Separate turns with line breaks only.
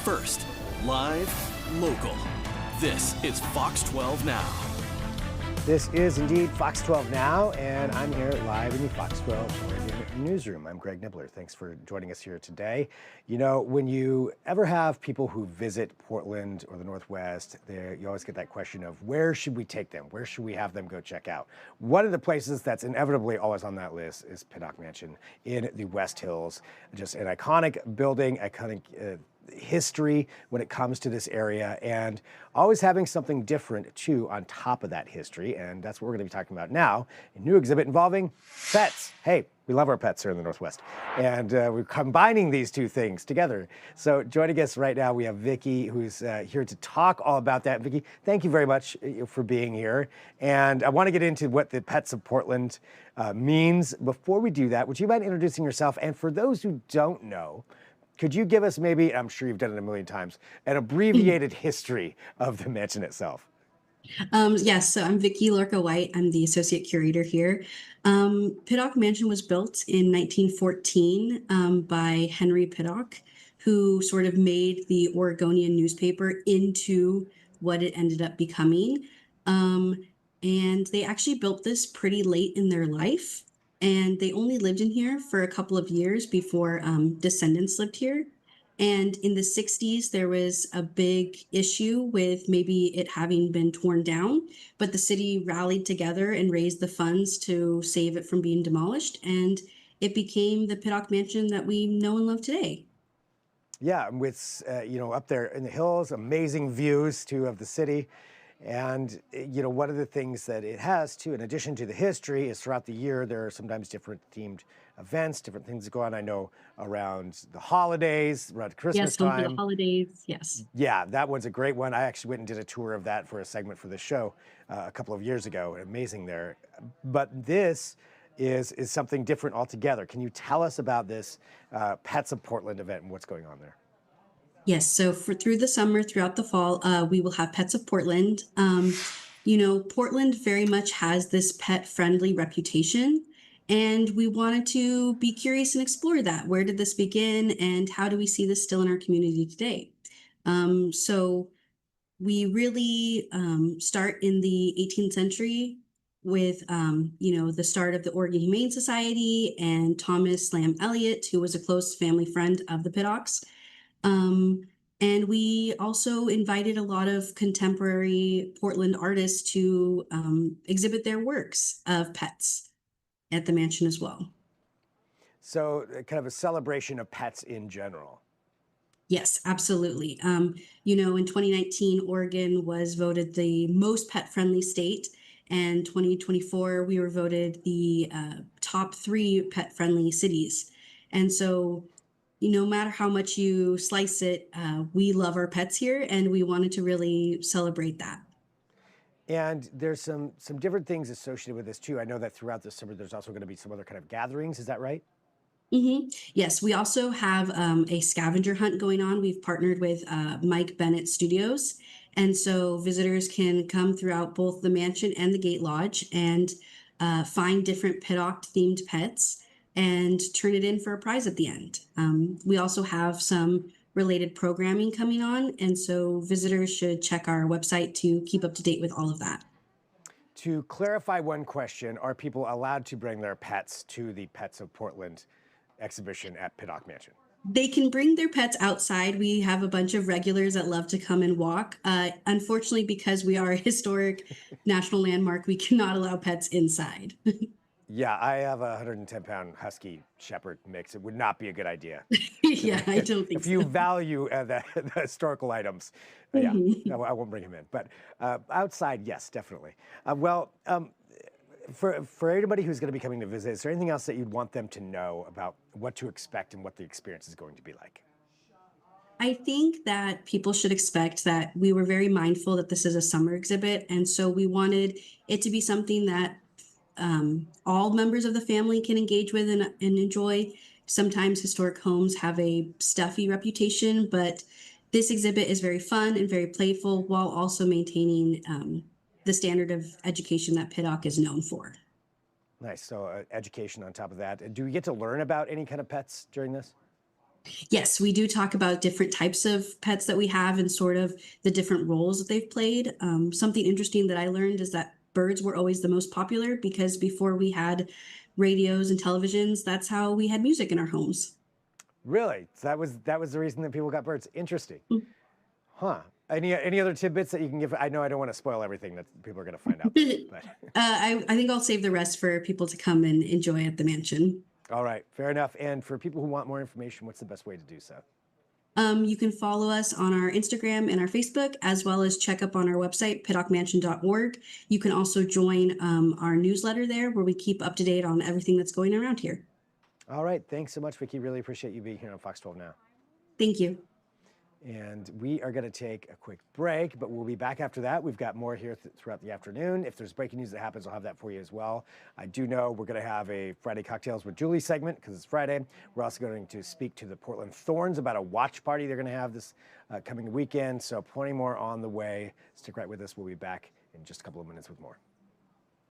First, live, local. This is Fox 12 Now.
This is indeed Fox 12 Now, and I'm here live in the Fox 12 Oregon newsroom. I'm Greg Nibbler. Thanks for joining us here today. You know, when you ever have people who visit Portland or the Northwest, you always get that question of where should we take them? Where should we have them go check out? One of the places that's inevitably always on that list is Pittock Mansion in the West Hills. Just an iconic building, iconic history when it comes to this area, and always having something different too on top of that history. And that's what we're going to be talking about now, a new exhibit involving pets. Hey, we love our pets here in the Northwest, and we're combining these two things together. So joining us right now, we have Vicki, who's here to talk all about that. Vicki, thank you very much for being here. And I want to get into what the Pets of Portland means. Before we do that, would you mind introducing yourself? And for those who don't know, could you give us maybe, I'm sure you've done it a million times, an abbreviated history of the mansion itself?
Yes, so I'm Vicki Lorca-White. I'm the associate curator here. Pittock Mansion was built in 1914 by Henry Pittock, who sort of made the Oregonian newspaper into what it ended up becoming. And they actually built this pretty late in their life. And they only lived in here for a couple of years before descendants lived here. And in the 60s, there was a big issue with maybe it having been torn down, but the city rallied together and raised the funds to save it from being demolished. And it became the Pittock Mansion that we know and love today.
Yeah, with, up there in the hills, amazing views too of the city. And, one of the things that it has too, in addition to the history, is throughout the year, there are sometimes different themed events, different things that go on. I know around the holidays, around Christmas time.
Yes, over the holidays, yes.
Yeah, that one's a great one. I actually went and did a tour of that for a segment for the show a couple of years ago. Amazing there. But this is something different altogether. Can you tell us about this Pets of Portland event and what's going on there?
Yes, so through the summer, throughout the fall, we will have Pets of Portland. Portland very much has this pet-friendly reputation, and we wanted to be curious and explore that. Where did this begin, and how do we see this still in our community today? So we really start in the 18th century with, the start of the Oregon Humane Society and Thomas Lamb Eliot, who was a close family friend of the Pittocks. And we also invited a lot of contemporary Portland artists to exhibit their works of pets at the mansion as well.
So kind of a celebration of pets in general.
Yes, absolutely. In 2019, Oregon was voted the most pet-friendly state, and 2024, we were voted the top 3 pet-friendly cities. And so no matter how much you slice it, we love our pets here, and we wanted to really celebrate that.
And there's some different things associated with this too. I know that throughout the summer, there's also going to be some other kind of gatherings. Is that right?
Mm-hmm. Yes, we also have a scavenger hunt going on. We've partnered with Mike Bennett Studios. And so visitors can come throughout both the mansion and the Gate Lodge and find different Pittock themed pets and turn it in for a prize at the end. We also have some related programming coming on, and so visitors should check our website to keep up to date with all of that.
To clarify one question, are people allowed to bring their pets to the Pets of Portland exhibition at Pittock Mansion?
They can bring their pets outside. We have a bunch of regulars that love to come and walk. Unfortunately, because we are a historic national landmark, we cannot allow pets inside.
Yeah, I have a 110-pound Husky Shepherd mix. It would not be a good idea.
Yeah, I don't think
if you value the historical items, yeah, I won't bring him in. But outside, yes, definitely. For everybody who's going to be coming to visit, is there anything else that you'd want them to know about what to expect and what the experience is going to be like?
I think that people should expect that we were very mindful that this is a summer exhibit, and so we wanted it to be something that all members of the family can engage with and enjoy. Sometimes historic homes have a stuffy reputation, but this exhibit is very fun and very playful while also maintaining the standard of education that Pittock is known for.
Nice. So education on top of that. Do we get to learn about any kind of pets during this?
Yes, we do talk about different types of pets that we have and sort of the different roles that they've played. Something interesting that I learned is that birds were always the most popular because before we had radios and televisions, that's how we had music in our homes.
Really? So that was the reason that people got birds. Interesting.
Mm.
Huh. Any other tidbits that you can give? I know I don't want to spoil everything that people are going to find out, but
I think I'll save the rest for people to come and enjoy at the mansion.
all right, fair enough. And for people who want more information, what's the best way to do so?
You can follow us on our Instagram and our Facebook, as well as check up on our website, pittockmansion.org. You can also join our newsletter there where we keep up to date on everything that's going around here.
All right, thanks so much, Vicky. Really appreciate you being here on Fox 12 Now.
Thank you.
And we are going to take a quick break, but we'll be back after that. We've got more here throughout the afternoon. If there's breaking news that happens, I'll have that for you as well. I do know we're going to have a Friday Cocktails with Julie segment because it's Friday. We're also going to speak to the Portland Thorns about a watch party they're going to have this coming weekend. So plenty more on the way. Stick right with us. We'll be back in just a couple of minutes with more.